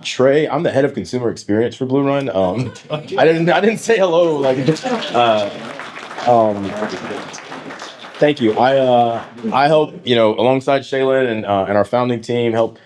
Trey. I'm the head of consumer experience for Blue Run. I didn't say hello. Like, thank you. I help, alongside Shaylin and our founding team, help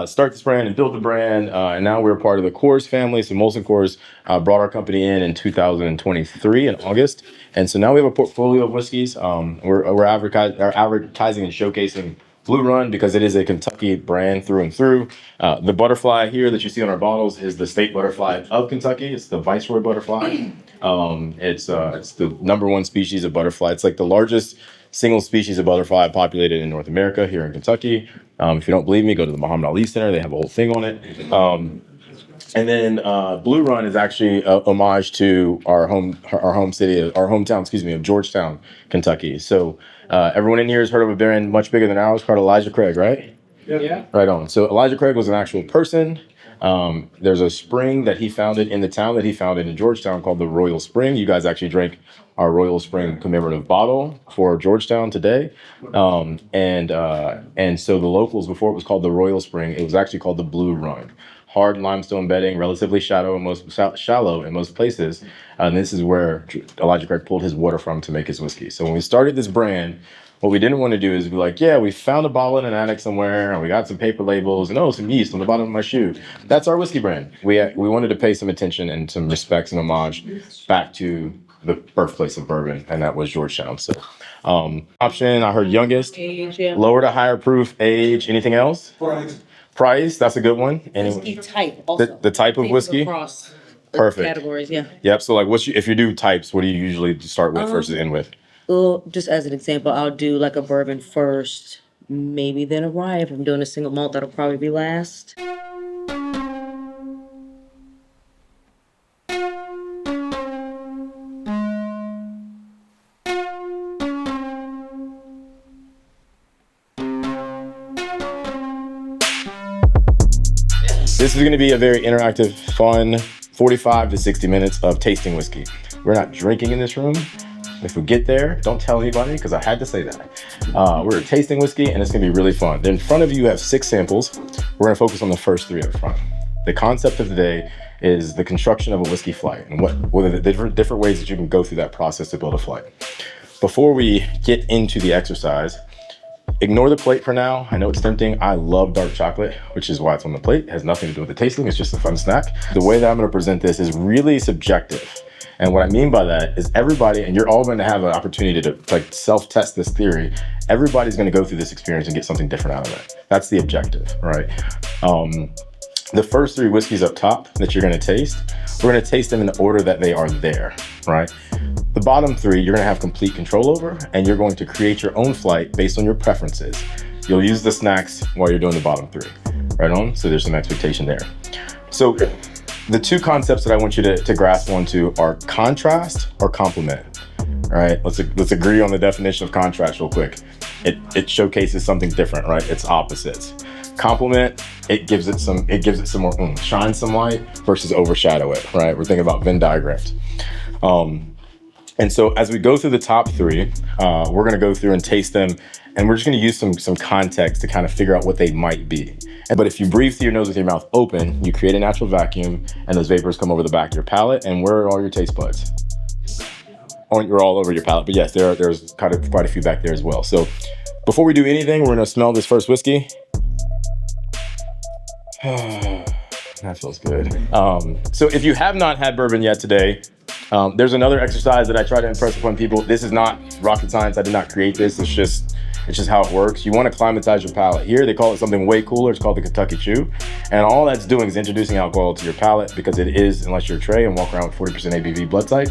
start this brand and build the brand. And now we're part of the Coors family. So Molson Coors brought our company in 2023 in August. And so now we have a portfolio of whiskeys. We're advertising and showcasing Blue Run because it is a Kentucky brand through and through. The butterfly here that you see on our bottles is the state butterfly of Kentucky. It's the Viceroy butterfly. It's the #1 species of butterfly. It's like the largest single species of butterfly populated in North America here in Kentucky. If you don't believe me, go to the Muhammad Ali Center. They have a whole thing on it. And then Blue Run is actually a homage to our hometown, of Georgetown, Kentucky. So everyone in here has heard of a brand much bigger than ours called Elijah Craig, right? Yeah. Right on. So Elijah Craig was an actual person. There's a spring that he founded in the town that he founded in Georgetown called the Royal Spring. You guys actually drank our Royal Spring commemorative bottle for Georgetown today. And so the locals, before it was called the Royal Spring, it was actually called the Blue Run. Hard limestone bedding, relatively shallow in most places. And this is where Elijah Craig pulled his water from to make his whiskey. So when we started this brand, what we didn't want to do is be like, yeah, we found a bottle in an attic somewhere, and we got some paper labels, and some yeast on the bottom of my shoe. That's our whiskey brand. We wanted to pay some attention and some respect and homage back to the birthplace of bourbon, and that was Georgetown. So, option, I heard youngest, age, yeah. Lower to higher proof age. Anything else? Price, that's a good one. Whiskey type also. The type of whiskey? Across Perfect. categories, yeah. Yep. So, like, if you do types, what do you usually start with versus end with? Well, just as an example, I'll do like a bourbon first, maybe then a rye. If I'm doing a single malt, that'll probably be last. This is going to be a very interactive, fun 45 to 60 minutes of tasting whiskey. We're not drinking in this room. If we get there, don't tell anybody because I had to say that. We're tasting whiskey and it's going to be really fun. Then in front of you, you have 6 samples. We're going to focus on the first 3 up front. The concept of the day is the construction of a whiskey flight and what are the different ways that you can go through that process to build a flight. Before we get into the exercise, ignore the plate for now. I know it's tempting. I love dark chocolate, which is why it's on the plate. It has nothing to do with the tasting. It's just a fun snack. The way that I'm going to present this is really subjective. And what I mean by that is everybody, and you're all going to have an opportunity to like self-test this theory. Everybody's going to go through this experience and get something different out of it. That's the objective, right? The first 3 whiskeys up top that you're going to taste, we're going to taste them in the order that they are there, right? The bottom 3, you're going to have complete control over, and you're going to create your own flight based on your preferences. You'll use the snacks while you're doing the bottom 3, right on? So there's some expectation there. So the 2 concepts that I want you to grasp onto are contrast or complement. All right, let's agree on the definition of contrast real quick. It showcases something different, right? It's opposites. Complement, it gives it some more shine some light versus overshadow it, right? We're thinking about Venn diagrams. And so as we go through the top 3, we're gonna go through and taste them, and we're just gonna use some context to kind of figure out what they might be. But if you breathe through your nose with your mouth open, you create a natural vacuum, and those vapors come over the back of your palate. And where are all your taste buds? You're all over your palate, but yes, there's quite a few back there as well. So before we do anything, we're gonna smell this first whiskey. That feels good. So if you have not had bourbon yet today, there's another exercise that I try to impress upon people. This is not rocket science. I did not create this. It's just how it works. You want to climatize your palate. Here, they call it something way cooler. It's called the Kentucky Chew. And all that's doing is introducing alcohol to your palate because it is, unless you're Trey and walk around with 40% ABV blood type,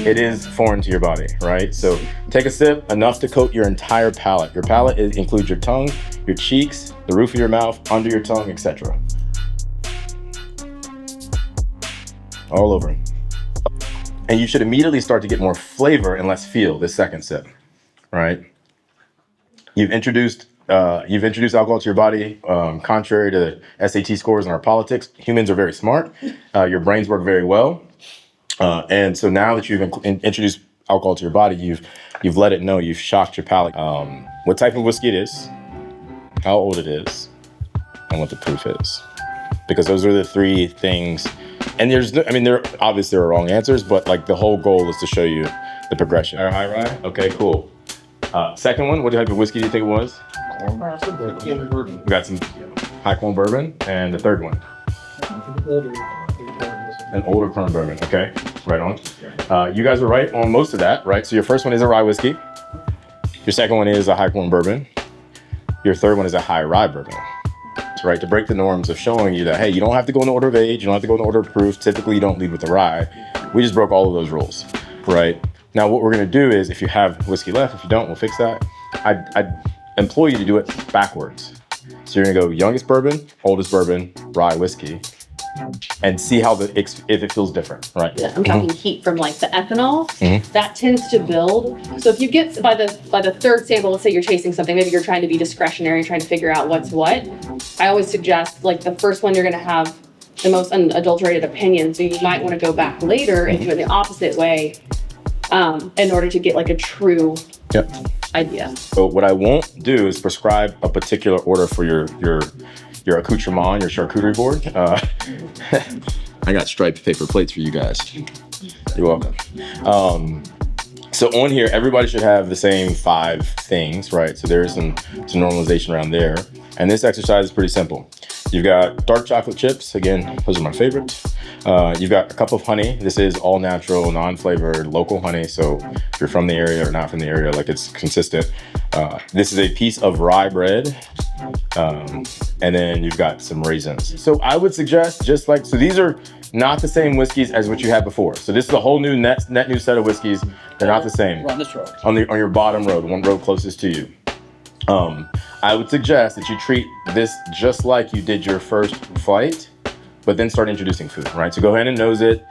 it is foreign to your body, right? So take a sip, enough to coat your entire palate. Your palate includes your tongue, your cheeks, the roof of your mouth, under your tongue, etc. All over. And you should immediately start to get more flavor and less feel this second sip, right? You've introduced alcohol to your body. Contrary to SAT scores in our politics, humans are very smart. Your brains work very well. And so now that you've introduced alcohol to your body, you've let it know, you've shocked your palate. What type of whiskey it is, how old it is, and what the proof is. because those are the three things. And there's, I mean, there obviously there are wrong answers, but like the whole goal is to show you the progression. All right, high rye. Okay, cool. Second one, what type of whiskey do you think it was? We got some high corn bourbon, and the third one. An older corn bourbon. Okay, right on. You guys were right on most of that, right? So your first one is a rye whiskey. Your second one is a high corn bourbon. Your third one is a high rye bourbon. Right, to break the norms of showing you that, hey, you don't have to go in the order of age, you don't have to go in the order of proof. Typically, you don't lead with the rye. We just broke all of those rules, right? Now, what we're gonna do is, if you have whiskey left, if you don't, we'll fix that. I'd implore you to do it backwards. So you're gonna go youngest bourbon, oldest bourbon, rye whiskey, and see how if it feels different, right? Yeah, I'm talking heat from like the ethanol. That tends to build. So if you get by the third sample, let's say you're tasting something, maybe you're trying to be discretionary, trying to figure out what's what. I always suggest like the first one you're going to have the most unadulterated opinion, so you might want to go back later and do it the opposite way, in order to get like a true idea. So what I won't do is prescribe a particular order for your accoutrement, your charcuterie board. I got striped paper plates for you guys. You're welcome. So on here, everybody should have the same 5 things, right? So there's some normalization around there. And this exercise is pretty simple. You've got dark chocolate chips. Again, those are my favorites. You've got a cup of honey. This is all natural, non-flavored, local honey. So if you're from the area or not from the area, like it's consistent. This is a piece of rye bread. And then you've got some raisins. So I would suggest so these are not the same whiskeys as what you had before. So this is a whole new net new set of whiskeys. They're not the same. We're on this road. On your bottom road, one road closest to you. I would suggest that you treat this just like you did your first flight, but then start introducing food, right? So go ahead and nose it,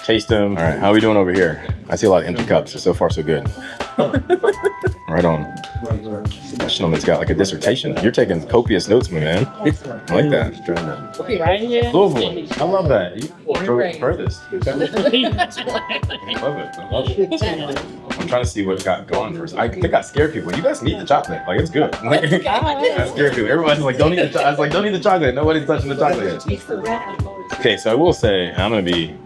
taste them. All right, how are we doing over here? I see a lot of empty cups. So far, so good. Right on. That gentleman's got like a dissertation. You're taking copious notes, my man. I like that. Louisville. I love that. You drove it furthest. I love it. I'm trying to see what got going first. I think I scared people. You guys need the chocolate. Like, it's good. I scared people. Everybody's like, don't eat the chocolate. I was like, don't eat the chocolate. Nobody's touching the chocolate yet. Okay, so I will say, I'm going to be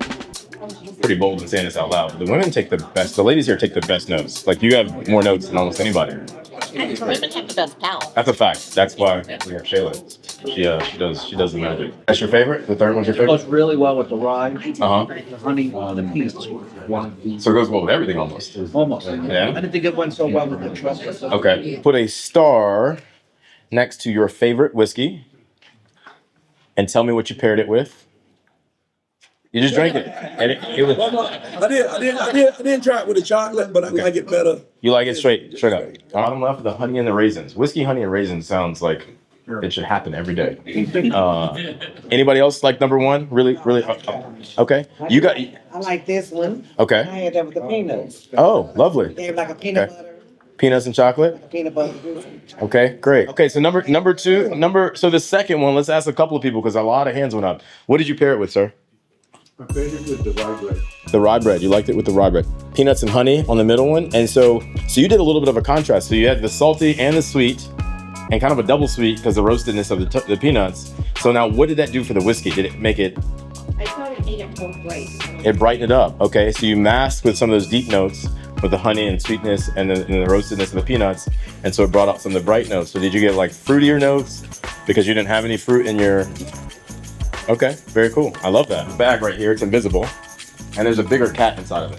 pretty bold in saying this out loud. The women take the best. The ladies here take the best notes. Like, you have more notes than almost anybody. Women have the best palate. That's a fact. That's why we have Shayla. She does the magic. That's your favorite? The third one's your It goes favorite? really well with the rye, Uh-huh. the honey, the peanuts. So it goes well with everything almost. Almost. Yeah? I didn't think it went so well with the chocolate. Okay. Put a star next to your favorite whiskey and tell me what you paired it with. You just drank it. And it was. I didn't try it with the chocolate, but I like it better. You like it straight up. Bottom left, the honey and the raisins. Whiskey, honey, and raisins sounds like it should happen every day. Anybody else like number one? Really? Okay. You got. I like this one. I Okay. had that with the peanuts. Oh, lovely. They have like a peanut Okay. butter, Peanuts and chocolate. peanut butter. Okay, great. Okay, so number two. So the second one. Let's ask a couple of people because a lot of hands went up. What did you pair it with, sir? I paired it with the rye bread. The rye bread. You liked it with the rye bread. Peanuts and honey on the middle one. And so you did a little bit of a contrast. So you had the salty and the sweet and kind of a double sweet because the roastedness of the peanuts. So now what did that do for the whiskey? Did it make it, I thought it made it both ways. it brightened it up? Okay, so you masked with some of those deep notes with the honey and sweetness and the roastedness of the peanuts. And so it brought out some of the bright notes. So did you get like fruitier notes because you didn't have any fruit in your... Okay, very cool. I love that. Bag right here, it's invisible. And there's a bigger cat inside of it.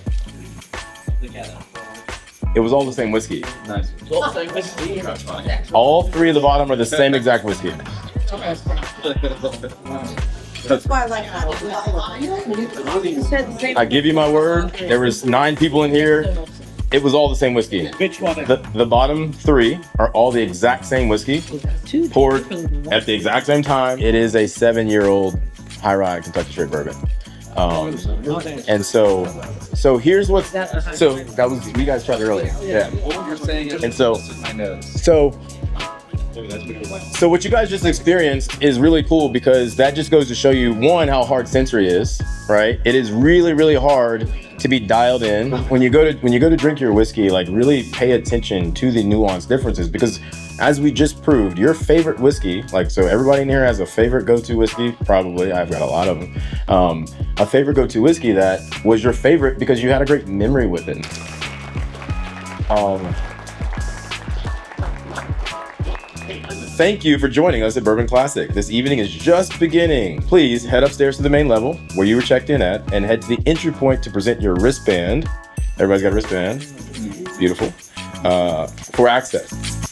It was all the same whiskey. Nice. All three of the bottom are the same exact whiskey. That's why I like it. I give you my word, there was 9 people in here. It was all the same whiskey. Which one? The bottom 3 are all the exact same whiskey, poured at the exact same time. It is a 7-year-old high rye Kentucky straight bourbon. And so here's what, so that was, you guys tried it earlier. Yeah. What you're saying is And so So what you guys just experienced is really cool because that just goes to show you, one, how hard sensory is, right? It is really, really hard to be dialed in. When you go to drink your whiskey, like really pay attention to the nuanced differences because as we just proved, your favorite whiskey, like, so everybody in here has a favorite go-to whiskey, probably, I've got a lot of them. A favorite go-to whiskey that was your favorite because you had a great memory with it. Thank you for joining us at Bourbon Classic. This evening is just beginning. Please head upstairs to the main level where you were checked in at and head to the entry point to present your wristband. Everybody's got a wristband. Beautiful. For access.